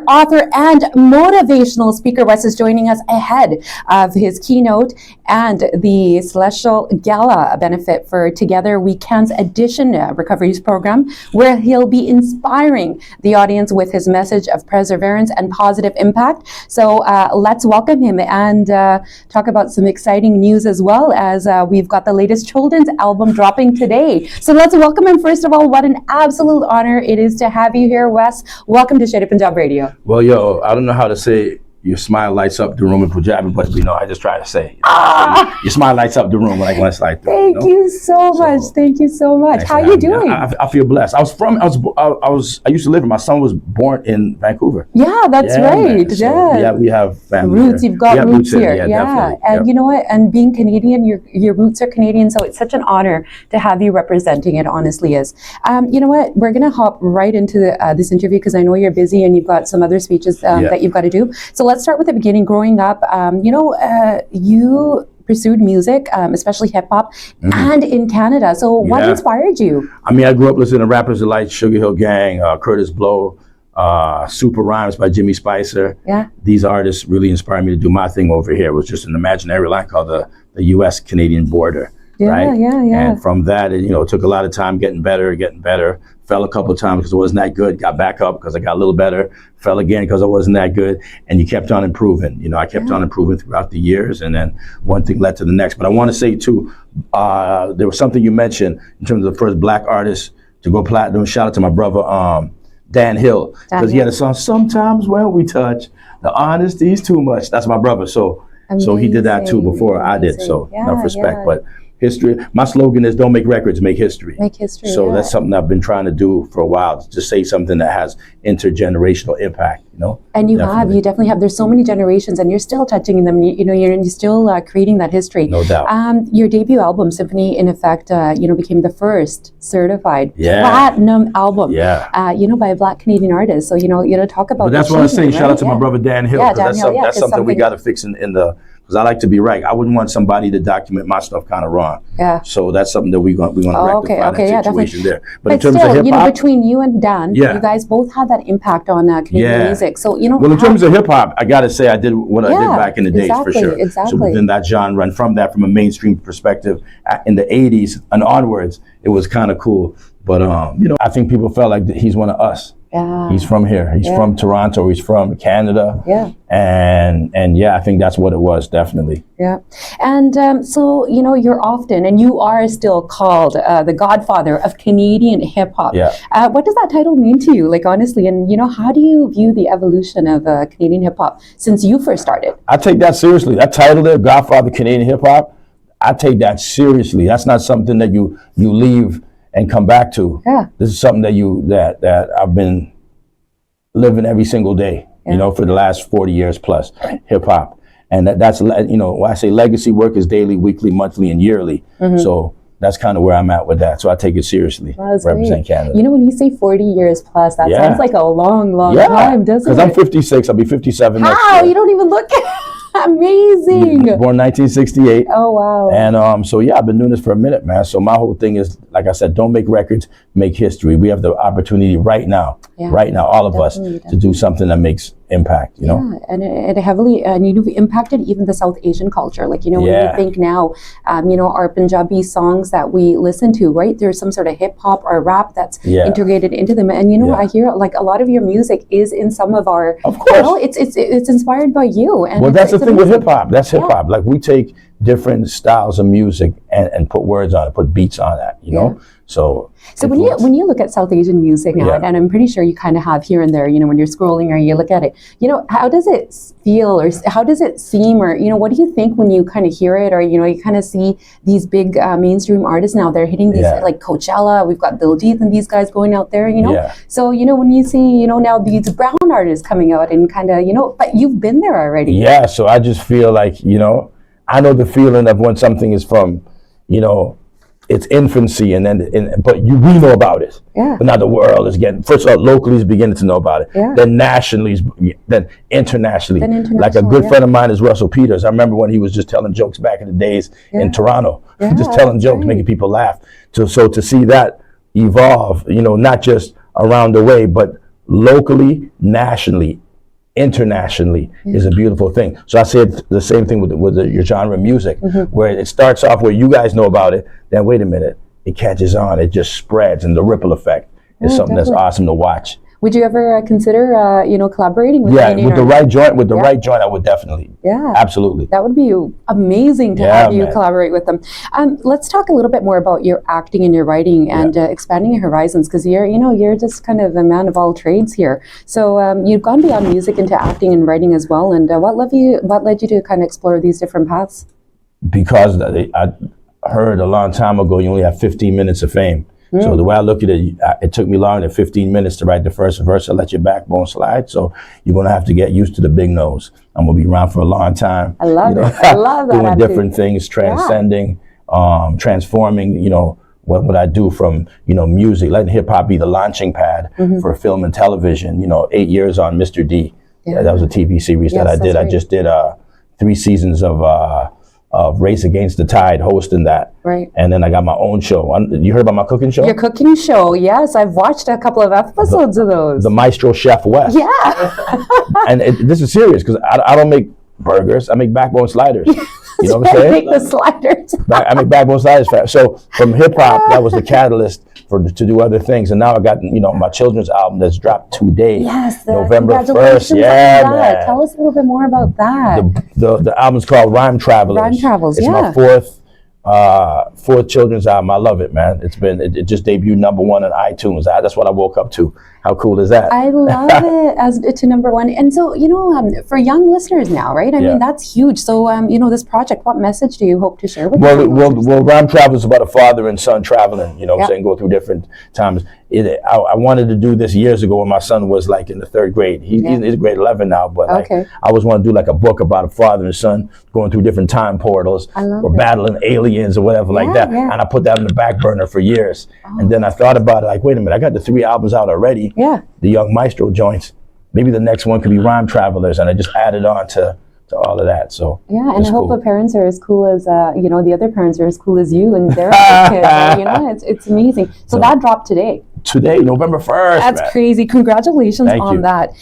author and motivational speaker. Wes is joining us ahead of his keynote and the Celestial Gala benefit for Together Weekend's Edition Recoveries Program, where he'll be inspiring the audience with his message of perseverance and positive impact. So let's welcome him and talk about some exciting news, as well as we've got the latest children's album dropping today. So let's welcome him. First of all, what an absolute honor it is to have you here, Wes. Welcome to Shere-E-Punjab Radio. Well, yo, I don't know how to say your smile lights up the room in Punjabi, but I just try to say your smile lights up the room when I glance like that. Thank you so much. Thank you so much. How are you doing? I feel blessed. I used to live in. My son was born in Vancouver. Yeah, that's right. So, yeah, we have family roots. Here. You've got roots here. Yeah, definitely. And you know what? And being Canadian, your roots are Canadian, so it's such an honor to have you representing it. Honestly, is. You know what? We're gonna hop right into this interview because I know you're busy and you've got some other speeches that you've got to do. So let's start with the beginning. Growing up, you pursued music, especially hip-hop, and in Canada. So what inspired you? I mean, I grew up listening to rappers like Sugar Hill Gang, Curtis Blow, Super Rhymes by Jimmy Spicer. Yeah. These artists really inspired me to do my thing over here. It was just an imaginary line called the U.S.-Canadian border. Yeah, right? Yeah. And from that, it took a lot of time getting better. Fell a couple of times because it wasn't that good. Got back up because I got a little better. Fell again because I wasn't that good. And you kept on improving. I kept on improving throughout the years, and then one thing led to the next. But I want to say too, there was something you mentioned in terms of the first black artist to go platinum. Shout out to my brother Dan Hill, because he had a song, "Sometimes When We Touch, the Honesty's Too Much." That's my brother. So he did that too before I did. So enough respect. But history. My slogan is "Don't make records, make history." Make history. So that's something I've been trying to do for a while. To just say something that has intergenerational impact. And you definitely have. There's so many generations, and you're still touching them. You're still creating that history. No doubt. Your debut album, Symphony in Effect, became the first certified platinum album. Yeah. By a Black Canadian artist. So talk about. But that's what I was saying. Shout out to my brother Dan Hill. Yeah, that's something we got to fix in the. Because I like to be right. I wouldn't want somebody to document my stuff kind of wrong. Yeah. So that's something that we're going to rectify that situation there. But in terms of hip-hop, between you and Dan, you guys both had that impact on Canadian music. So, Well, in terms of hip-hop, I got to say I did what I did back in the days for sure. Exactly. So within that genre, and from that, from a mainstream perspective, in the 80s and onwards, it was kind of cool. But, I think people felt like he's one of us. Yeah. He's from here. He's from Toronto. He's from Canada. Yeah. And I think that's what it was, definitely. Yeah. And so, you're often, and you are still called the Godfather of Canadian Hip-Hop. Yeah. What does that title mean to you, honestly? And, how do you view the evolution of Canadian hip-hop since you first started? I take that seriously. That title there, Godfather of Canadian Hip-Hop, I take that seriously. That's not something that you leave and come back to. Yeah. This is something that I've been living every single day, for the last 40 years plus, hip hop. And that's, when I say legacy work is daily, weekly, monthly, and yearly. Mm-hmm. So that's kind of where I'm at with that. So I take it seriously, represent Canada. When you say 40 years plus, that sounds like a long time, doesn't it? Because I'm 56, I'll be 57 next year. Wow, you don't even look amazing. Born 1968. Oh, wow. And I've been doing this for a minute, man. So my whole thing is, like I said, don't make records, make history. We have the opportunity right now, all of us, to do something that makes impact, Yeah, and it heavily, and you've impacted even the South Asian culture. When you think now, our Punjabi songs that we listen to, right? There's some sort of hip hop or rap that's integrated into them. And I hear a lot of your music is in some of our, of course, it's inspired by you. And well, that's the thing with hip hop. That's hip hop. We take different styles of music and put words on it, put beats on that, So when you look at South Asian music now, and I'm pretty sure you kind of have here and there, when you're scrolling or you look at it, how does it feel, or how does it seem, or what do you think when you kind of hear it, or you kind of see these big mainstream artists now, they're hitting these like Coachella, we've got Diljit and these guys going out there, So when you see now these brown artists coming out and kind of but you've been there already. Yeah, so I just feel like I know the feeling of when something is from its infancy, but we know about it. Yeah. But now the world is getting, first of all, locally is beginning to know about it. Yeah. Then nationally, then internationally. Like a good friend of mine is Russell Peters. I remember when he was just telling jokes back in the days in Toronto, just telling jokes, making people laugh. So to see that evolve, not just around the way, but locally, nationally, internationally is a beautiful thing. So I said the same thing with your genre of music, where it starts off where you guys know about it, then wait a minute, it catches on, it just spreads, and the ripple effect is something that's awesome to watch. Would you ever consider, collaborating with with the right joint? With the right joint, I would definitely. Yeah, absolutely. That would be amazing to have you collaborate with them. Let's talk a little bit more about your acting and your writing and expanding your horizons, because you're just kind of a man of all trades here. So you've gone beyond music into acting and writing as well. And what led you to kind of explore these different paths? Because I heard a long time ago, you only have 15 minutes of fame. So the way I look at it, it took me longer than 15 minutes to write the first verse to let your backbone slide. So you're going to have to get used to the big nose. I'm going to be around for a long time. I love it. I love that. Doing different things, transcending, transforming, what I do from, music, letting hip hop be the launching pad for film and television. 8 years on Mr. D. Yeah. That was a TV series that I did. Right. I just did 3 seasons of Race Against the Tide, hosting that. Right. And then I got my own show. You heard about my cooking show? Your cooking show, yes. I've watched a couple of episodes of those. The Maestro Chef Wes. Yeah. And this is serious, because I don't make burgers. I make backbone sliders. You know what I'm saying? I make the sliders. I make backbone sliders fast. So from hip hop, that was the catalyst to do other things. And now I got, my children's album that's dropped today. Yes. November 1st. Yeah, man. Tell us a little bit more about that. The album's called Rhyme Travelers. Rhyme Travels, it's my fourth children's album. I love it, man. It just debuted #1 on iTunes. That's what I woke up to. How cool is that? I love it as to #1. And so, for young listeners now, right? I mean, that's huge. So, this project, what message do you hope to share with them? Well, Rhyme Travelers is about a father and son traveling, go through different times. I wanted to do this years ago when my son was like in the 3rd grade. He's grade 11 now, but I always want to do like a book about a father and son going through different time portals or battling aliens or whatever like that. Yeah. And I put that on the back burner for years. And then I thought about it, like, wait a minute, I got the 3 albums out already. Yeah. The Young Maestro joints. Maybe the next one could be Rhyme Travelers, and I just added on to all of that. So yeah, and I hope the parents are as cool as the other parents are as cool as you and their kids. It's amazing. So that dropped today. Today, November 1st. That's crazy. Congratulations on that.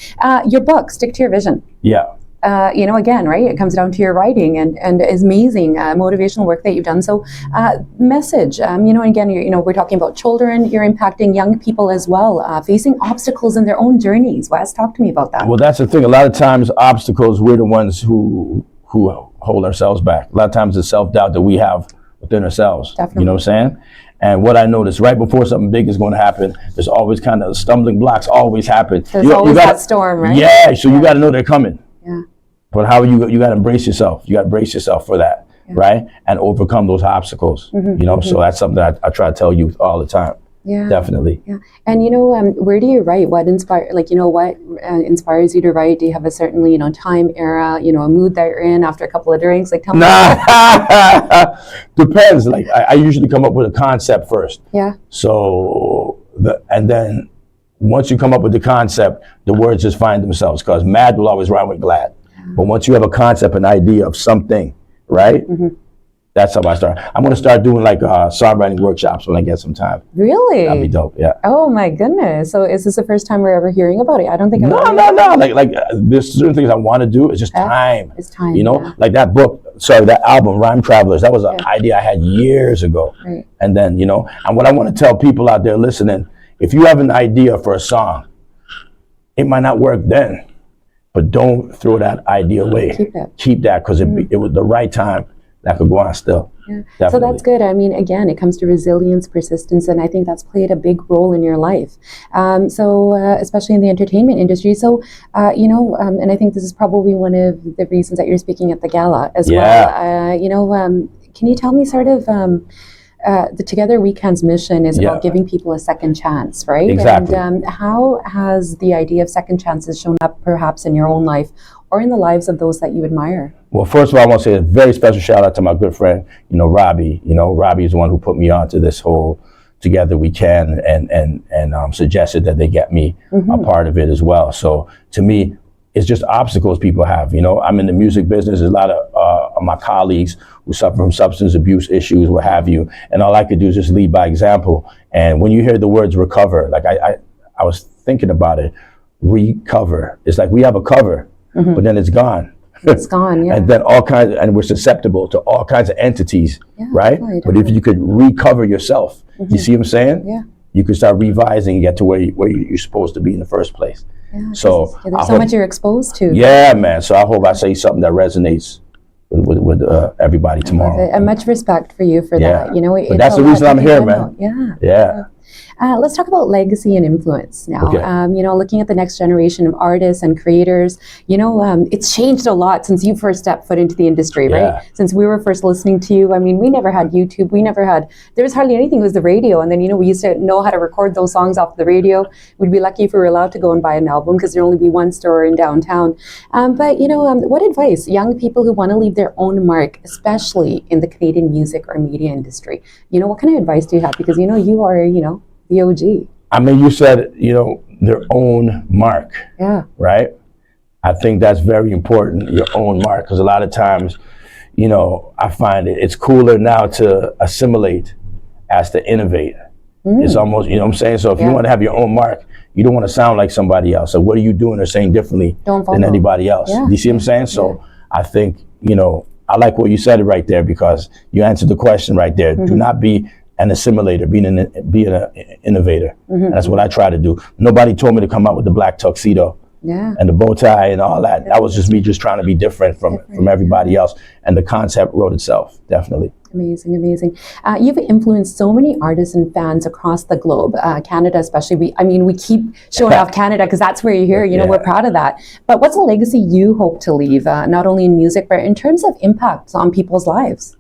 Your book, Stick to Your Vision. Yeah. Again, right? It comes down to your writing and is amazing motivational work that you've done. So, message. Again, we're talking about children. You're impacting young people as well, facing obstacles in their own journeys. Wes, talk to me about that. Well, that's the thing. A lot of times, obstacles, we're the ones who hold ourselves back. A lot of times, it's self-doubt that we have within ourselves. Definitely. You know what I'm saying? And what I noticed, right before something big is going to happen, there's always kind of stumbling blocks always happen. There's always that storm, right? Yeah. So you got to know they're coming. Yeah. But how you got to embrace yourself. You got to brace yourself for that, right? And overcome those obstacles. So that's something that I try to tell youth all the time. Yeah, definitely. Yeah, and where do you write? What inspires you to write? Do you have a certain time era, a mood that you're in after a couple of drinks? Like, tell me. Depends. Like I usually come up with a concept first. Yeah. So and then once you come up with the concept, the words just find themselves, because mad will always rhyme with glad. But once you have a concept, an idea of something, right? That's how I start. I'm going to start doing like songwriting workshops when I get some time. Really? That'd be dope, yeah. Oh my goodness. So is this the first time we're ever hearing about it? I don't think No. Like there's certain things I want to do. It's just time. It's time, Like that that album, Rhyme Travelers, that was an idea I had years ago. Right. And then, and what I want to tell people out there listening, if you have an idea for a song, it might not work then, but don't throw that idea away. Keep that, because it was the right time. That could go on still. Yeah. So that's good. I mean, again, it comes to resilience, persistence, and I think that's played a big role in your life. Especially in the entertainment industry. So, and I think this is probably one of the reasons that you're speaking at the gala as well. Can you tell me sort of the Together Weekend's mission is about giving people a second chance, right? Exactly. And how has the idea of second chances shown up perhaps in your own life or in the lives of those that you admire? Well, first of all, I want to say a very special shout out to my good friend, Robbie. Robbie is the one who put me onto this whole Together We Can and suggested that they get me a part of it as well. So to me, it's just obstacles people have. I'm in the music business. There's a lot of my colleagues who suffer from substance abuse issues, what have you. And all I could do is just lead by example. And when you hear the words recover, like I was thinking about it, recover. It's like we have a cover, but then it's gone. It's gone, yeah. And then and we're susceptible to all kinds of entities, right? Totally. But if you could recover yourself, you see what I'm saying? Yeah. You could start revising and get to where you're supposed to be in the first place. Yeah, so there's so much you're exposed to. Yeah, man. So I hope I say something that resonates with everybody tomorrow. And much respect for you for that. You know, but that's the reason I'm here, man. Yeah. Let's talk about legacy and influence now. Okay. You know, looking at the next generation of artists and creators, you know, it's changed a lot since you first stepped foot into the industry, right? Since we were first listening to you. I mean, we never had YouTube. There was hardly anything. It was the radio. And then, you know, we used to know how to record those songs off the radio. We'd be lucky if we were allowed to go and buy an album because there'd only be one store in downtown. But, you know, what advice, young people who want to leave their own mark, especially in the Canadian music or media industry, you know, what kind of advice do you have? Because, you know, you are, you know, the OG. I mean, you said, you know, their own mark. Yeah. Right? I think that's very important, your own mark, because a lot of times, you know, I find it's cooler now to assimilate as to innovate. It's almost, you know what I'm saying? So if you want to have your own mark, you don't want to sound like somebody else. So what are you doing or saying differently than anybody else? Do you see what I'm saying? So I think, you know, I like what you said right there, because you answered the question right there. Do not be an assimilator, be an innovator. And that's what I try to do. Nobody told me to come out with the black tuxedo and the bow tie and all that. That was just me just trying to be different from everybody else. And the concept wrote itself, definitely. Amazing, amazing. You've influenced so many artists and fans across the globe, Canada especially. We keep showing off Canada because that's where you're here. You know, we're proud of that. But what's a legacy you hope to leave, not only in music, but in terms of impact on people's lives?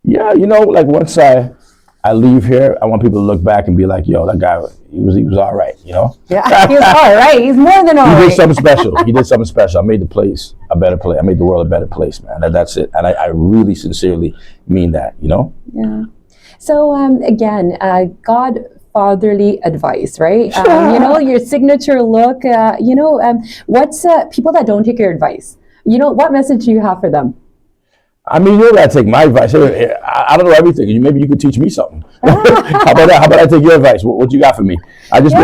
Yeah, you know, like once I leave here, I want people to look back and be like, yo, that guy, he was all right, you know? Yeah, he was all right. He's more than all right. He did something special. He did something special. I made the place a better place. I made the world a better place, man. That's it. And I really sincerely mean that, you know? Yeah. So, again, godfatherly advice, right? You know, your signature look, you know, what's people that don't take your advice? You know, what message do you have for them? I mean, you gotta take my advice. I don't know everything. Maybe you could teach me something. How about that? How about I take your advice? What you got for me? I just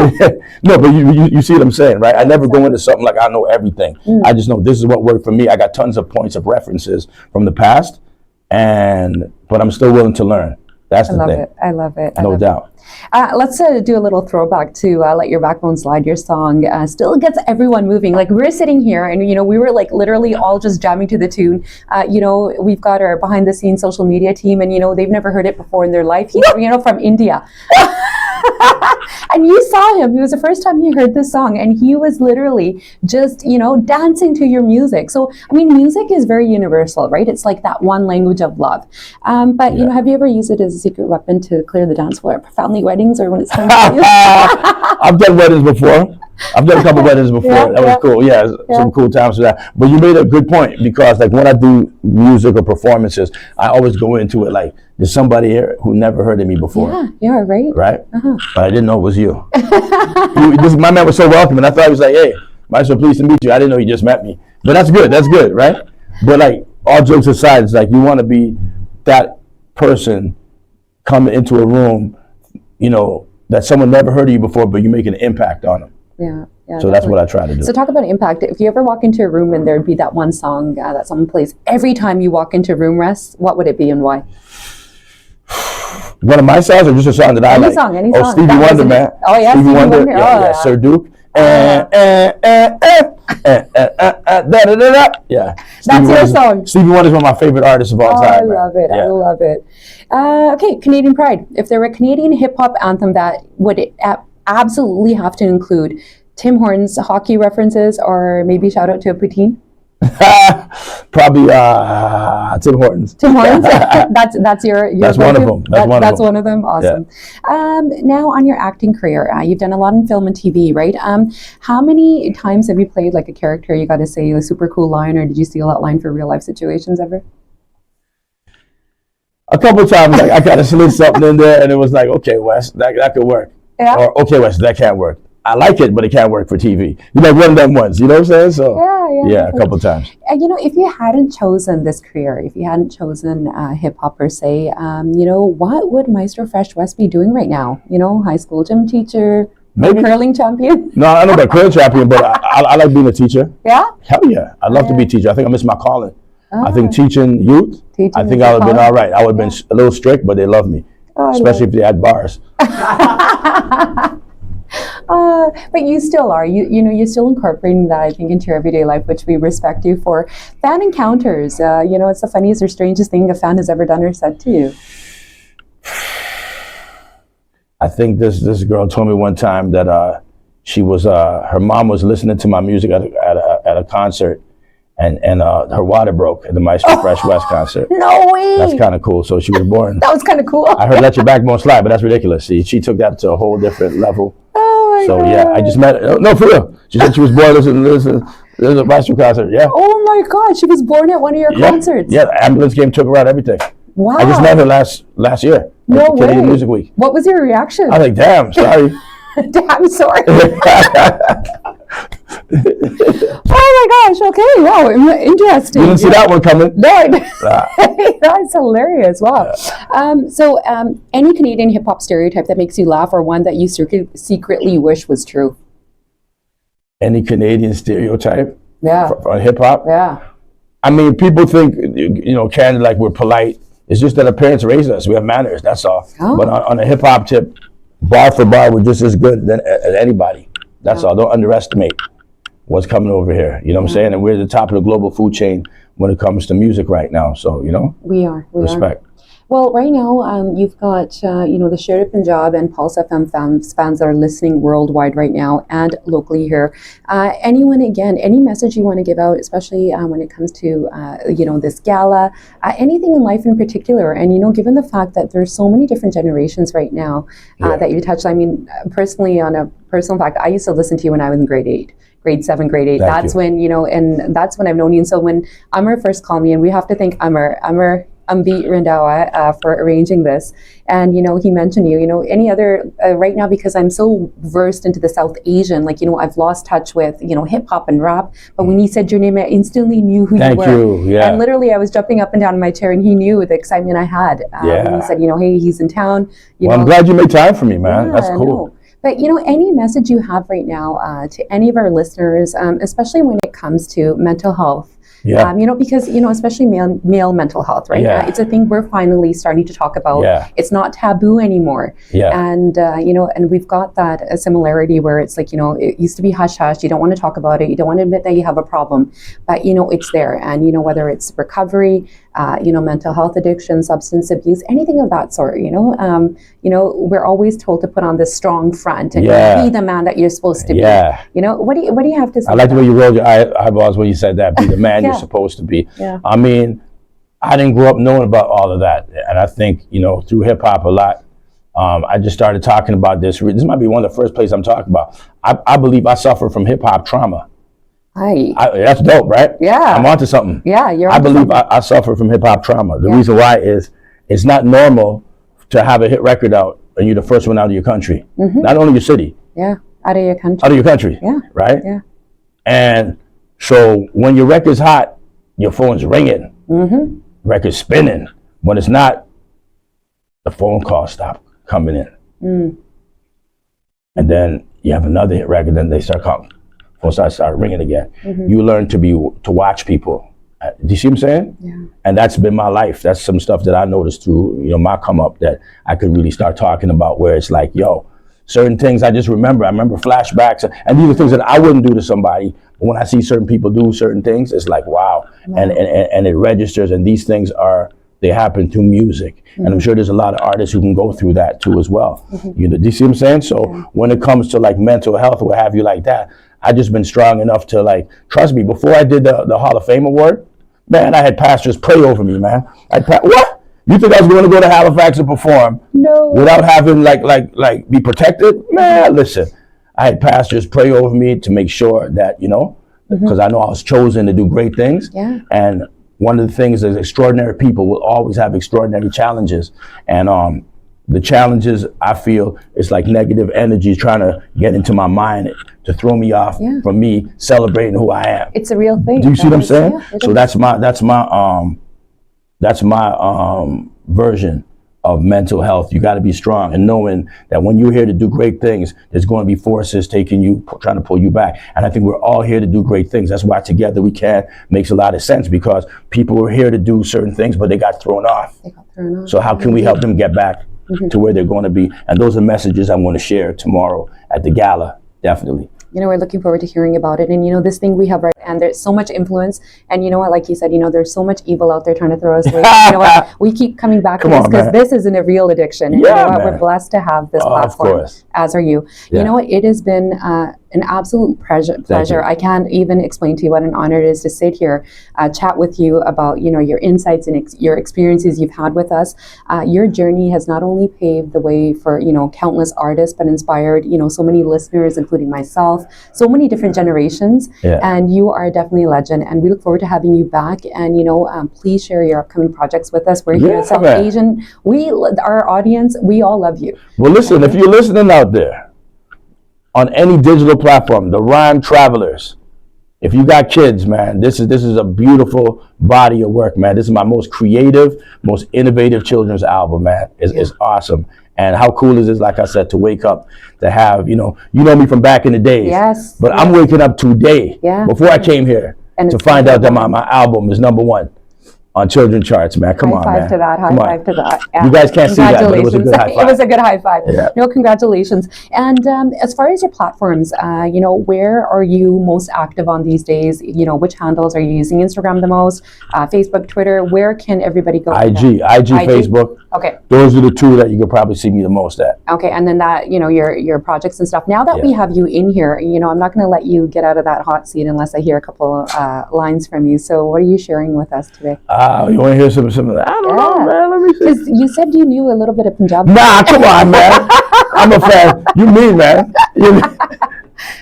no, but you see what I'm saying, right? I never go into something like I know everything. I just know this is what worked for me. I got tons of points of references from the past, but I'm still willing to learn. That's the thing. I love it. No doubt. Let's do a little throwback to Let Your Backbone Slide. Your song still gets everyone moving. Like, we're sitting here and, you know, we were like literally all just jamming to the tune. You know, we've got our behind the scenes social media team and, you know, they've never heard it before in their life. He's, you know, from India. And you saw him. It was the first time he heard this song and he was literally just, you know, dancing to your music. So, I mean, music is very universal, right? It's like that one language of love. But, you know, have you ever used it as a secret weapon to clear the dance floor at family weddings or when it's time to use? I've done weddings before. I've done a couple weddings before. That was cool. Yeah, some cool times for that. But you made a good point, because like when I do music or performances, I always go into it like there's somebody here who never heard of me before. Yeah, right. Right? But I didn't know it was you. My man was so welcoming. I thought he was like, hey, Maestro, pleased to meet you. I didn't know you just met me. But that's good, right? But like, all jokes aside, it's like you want to be that person coming into a room, you know, that someone never heard of you before, but you make an impact on them. Yeah, so that's what I try to do. So talk about impact. If you ever walk into a room and there'd be that one song that someone plays every time you walk into a room, Wes, what would it be and why? One of my songs, or just a song that I like? Any song. Stevie Wonder, man. Oh yeah, Stevie Wonder. Yeah, Sir Duke. Yeah. That's your song. Stevie Wonder is one of my favorite artists of all time. I love it. I love it. Okay, Canadian Pride. If there were a Canadian hip-hop anthem that would absolutely have to include Tim Hortons hockey references or maybe shout out to a poutine? Probably Tim Hortons. Tim Hortons? That's your That's one of them. That's one of them. Awesome. Yeah. Now on your acting career, you've done a lot in film and TV, right? How many times have you played like a character you got to say a super cool line, or did you steal that line for real life situations ever? A couple of times, like I got to slip something in there, and it was like, okay, Wes, that could work. Yeah. Or okay, Wes, that can't work. I like it, but it can't work for TV. You know, one of them ones. You know what I'm saying? So yeah, a couple of times. You know, if you hadn't chosen this career, if you hadn't chosen hip hop per se, you know, what would Maestro Fresh Wes be doing right now? You know, high school gym teacher, Maybe. Curling champion? No, I know about curling champion, but I like being a teacher. Yeah? Hell yeah. I'd love to be a teacher. I think I miss my calling. I think Ah. teaching youth, I think I would have been all right. I would have been a little strict, but they love me, especially if they had bars. But you still are. You're still incorporating that, I think, into your everyday life, which we respect you for. Fan encounters. It's the funniest or strangest thing a fan has ever done or said to you. I think this girl told me one time that she was her mom was listening to my music at a concert, and her water broke at the Maestro Fresh Wes concert. No way. That's kind of cool. So she was born. That was kind of cool. I heard "Let Your Backbone Slide," but that's ridiculous. She took that to a whole different level. Oh my God. Yeah, I just met her. No, for real. She said she was born listening to a Maestro concert. Yeah. Oh my God, she was born at one of your concerts. Yeah, the ambulance came, took her out, everything. Wow. I just met her last year. No way. Canadian Music Week. What was your reaction? I was like, damn, sorry. Damn, sorry. Oh my gosh, okay, wow, interesting. You didn't see that one coming. No, that's hilarious, wow. So any Canadian hip-hop stereotype that makes you laugh or one that you secretly wish was true? Any Canadian stereotype? Yeah. On hip-hop? Yeah. I mean, people think, Canada, like we're polite. It's just that our parents raised us. We have manners, that's all. Oh. But on a hip-hop tip, bar for bar, we're just as good as anybody. That's all. Don't underestimate what's coming over here. You know what I'm saying? And we're at the top of the global food chain when it comes to music right now. So, We are. respect. Well, right now, you've got, the Shere-E-Punjab and Pulse FM fans that are listening worldwide right now and locally here. Any message you want to give out, especially when it comes to, this gala, anything in life in particular. And, given the fact that there's so many different generations right now that you touched, I mean, personally, on a personal fact, I used to listen to you when I was in grade 8. Grade 7, grade 8. That's when, and that's when I've known you. And so when Amr first called me, and we have to thank Amr Ambit Randawa for arranging this. And, he mentioned you, any other, right now, because I'm so versed into the South Asian, I've lost touch with, hip hop and rap. But when he said your name, I instantly knew who you were. Thank you, yeah. And literally I was jumping up and down in my chair, and he knew the excitement I had. When he said, hey, he's in town. I'm glad you made time for me, man. That's cool. No. But, any message you have right now to any of our listeners, especially when it comes to mental health, because, especially male mental health, right? Yeah. It's a thing we're finally starting to talk about. Yeah. It's not taboo anymore. Yeah. And, and we've got that similarity where it's like, it used to be hush hush. You don't want to talk about it. You don't want to admit that you have a problem, but, it's there. And, whether it's recovery, mental health addiction, substance abuse, anything of that sort, we're always told to put on this strong front and be the man that you're supposed to be. What do you have to say? I like the way you rolled your eyeballs when you said that, be the man you're supposed to be. Yeah. I mean, I didn't grow up knowing about all of that. And I think, through hip hop a lot, I just started talking about this. This might be one of the first places I'm talking about. I believe I suffer from hip hop trauma. That's dope, right? Yeah. I'm onto something. Yeah, I believe I suffer from hip hop trauma. The reason why is it's not normal to have a hit record out and you're the first one out of your country. Mm-hmm. Not only your city. Yeah, out of your country. Out of your country. Yeah. Right? Yeah. And so when your record's hot, your phone's ringing, record's spinning. When it's not, the phone calls stop coming in. Mm. And then you have another hit record, then they start calling. Phone start ringing again. Mm-hmm. You learn to watch people. Do you see what I'm saying? Yeah. And that's been my life. That's some stuff that I noticed through, my come up that I could really start talking about, where it's like, certain things I just remember. I remember flashbacks, and these are things that I wouldn't do to somebody. But when I see certain people do certain things, it's like, wow. And it registers, and these things they happen through music. Mm-hmm. And I'm sure there's a lot of artists who can go through that too as well. Mm-hmm. Do you see what I'm saying? So when it comes to like mental health or what have you like that, I just been strong enough to like, trust me, before I did the Hall of Fame award, man, I had pastors pray over me, man. What? You think I was going to go to Halifax and perform without having like be protected? Man, listen, I had pastors pray over me to make sure that, because I know I was chosen to do great things. Yeah. And one of the things is extraordinary people will always have extraordinary challenges. And the challenges, I feel, is like negative energy trying to get into my mind to throw me off from me celebrating who I am. It's a real thing. Do you see what I'm saying? Yeah, so that's my version of mental health. You got to be strong, and knowing that when you're here to do great things, there's going to be forces taking you, trying to pull you back. And I think we're all here to do great things. That's why Together We Can makes a lot of sense, because people were here to do certain things, but they got thrown off. So how can we help them get back to where they're going to be? And those are messages I'm going to share tomorrow at the gala, definitely. You know, we're looking forward to hearing about it. And, you know, this thing we have, right, and there's so much influence. And you know what, like you said, you know, there's so much evil out there trying to throw us away. You know what, we keep coming back to this because this isn't a real addiction. And you know what, we're blessed to have this platform, as are you. You know what, it has been an absolute pleasure. I can't even explain to you what an honor it is to sit here, chat with you about, you know, your insights and your experiences you've had with us. Your journey has not only paved the way for, you know, countless artists, but inspired, you know, so many listeners, including myself, so many different generations. And you are definitely a legend, and we look forward to having you back. And, you know, please share your upcoming projects with us. We're here at South Asian. Our audience, we all love you. Well, listen, if you're listening out there, on any digital platform, the Rhyme Travelers. If you got kids, man, this is a beautiful body of work, man. This is my most creative, most innovative children's album, man. It's awesome. And how cool is this, like I said, to wake up, to have, you know me from back in the days. But I'm waking up today, before I came here, to find out that my album is #1 on children charts, man. Come on, man. High five to that. You guys can't see that, but it was a good high five. It was a good high five. No, congratulations. And as far as your platforms, you know, where are you most active on these days? You know, which handles are you using? Instagram the most? Facebook, Twitter? Where can everybody go? IG, Facebook. Okay. Those are the two that you could probably see me the most at. Okay, and then that, you know, your projects and stuff. Now that we have you in here, you know, I'm not going to let you get out of that hot seat unless I hear a couple lines from you. So what are you sharing with us today? You want to hear some of that? I don't know, man. Let me see. Because you said you knew a little bit of Punjabi. Nah, come on, man. I'm a fan. You mean, man.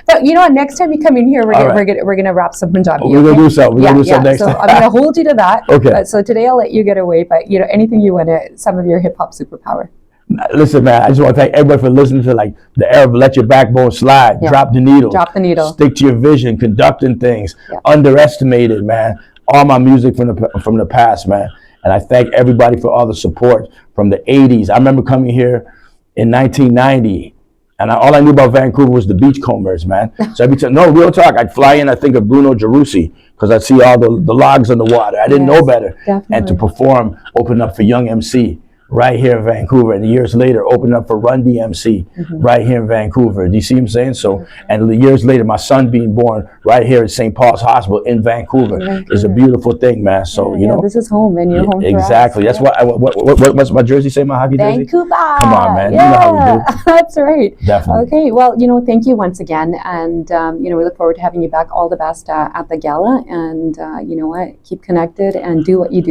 But you know what? Next time you come in here, we're gonna rap some Punjabi. We're gonna do something. We're gonna do something next time. So I'm gonna hold you to that. Okay. So today I'll let you get away. But you know, anything you want to, some of your hip hop superpower. Listen, man, I just want to thank everybody for listening to like the era of Let Your Backbone Slide, Drop the Needle. Drop the Needle. Stick to Your Vision, Conducting Things, Underestimated, man. All my music from the past, man. And I thank everybody for all the support from the 80s. I remember coming here in 1990, and all I knew about Vancouver was the beachcombers, man. So every time, no, real talk, I'd fly in, I think of Bruno Gerussi, because I'd see all the logs on the water. I didn't know better. Definitely. And to perform, open up for Young MC right here in Vancouver, and years later opened up for Run DMC right here in Vancouver. Do you see what I'm saying? So, and years later, my son being born right here at St. Paul's Hospital in Vancouver is a beautiful thing, man. So you know, this is home, and you're home. Exactly. That's what's my jersey say? My hockey jersey? Vancouver. Come on, man. You know how we do. That's right. Definitely. Okay. Well, you know, thank you once again, and you know, we look forward to having you back. All the best at the gala, and you know what? Keep connected and do what you do.